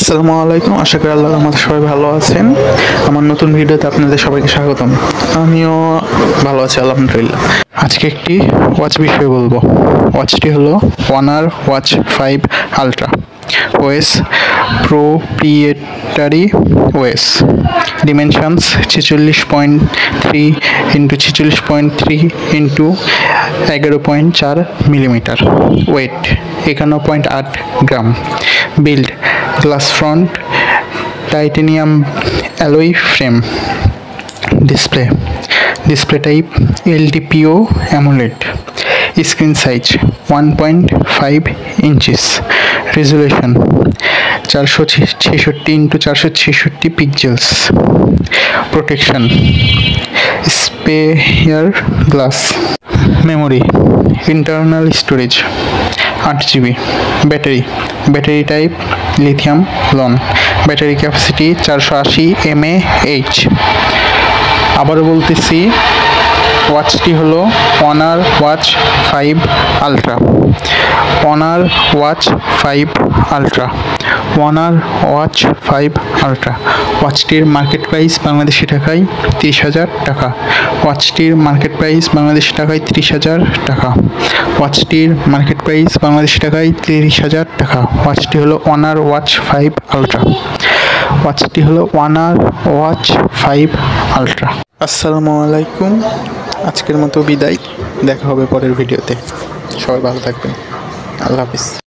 আসসালামু আলাইকুম। আশা করি আল্লাহর রহমতে সবাই ভালো আছেন। আমার নতুন ভিডিওতে আপনাদের সবাইকে স্বাগতম। আমিও ভালো আছি আলহামদুলিল্লাহ। আজকে একটি ওয়াচ বিষয়ে বলবো। ওয়াচটি হলো Honor watch 5 ultra OS proprietary OS. Dimensions 46.3 into 46.3 into 11.4 millimetre. Weight 51.8 gram. Build glass front titanium alloy frame. Display type LTPO AMOLED. Screen size 1.5 inches. Resolution 466 into 466 pixels. Protection sapphire glass. Memory internal storage 8GB। Battery type lithium ion. Battery capacity 480 mAh। আবারও বলতেছি, ওয়াচটি হলো Honor watch 5 ultra. Honor watch 5 ultra. Honor watch 5 ultra. ওয়াচটির market price Bangladeshi টাকায় 30,000 টাকা। ওয়াচটির market price Bangladeshi টাকায় 30,000 টাকা। ওয়াচটির market price Bangladeshi টাকায় 30,000 টাকা। ওয়াচটি হলো অনার ওয়াচ 5 আলট্রা। ওয়াচটি হলো অনার ওয়াচ 5 আলট্রা। আসসালামু আলাইকুম। আজকের মতো বিদায়। দেখা হবে পরের ভিডিওতে। সবাই ভালো থাকবেন। আল্লাহ হাফিজ।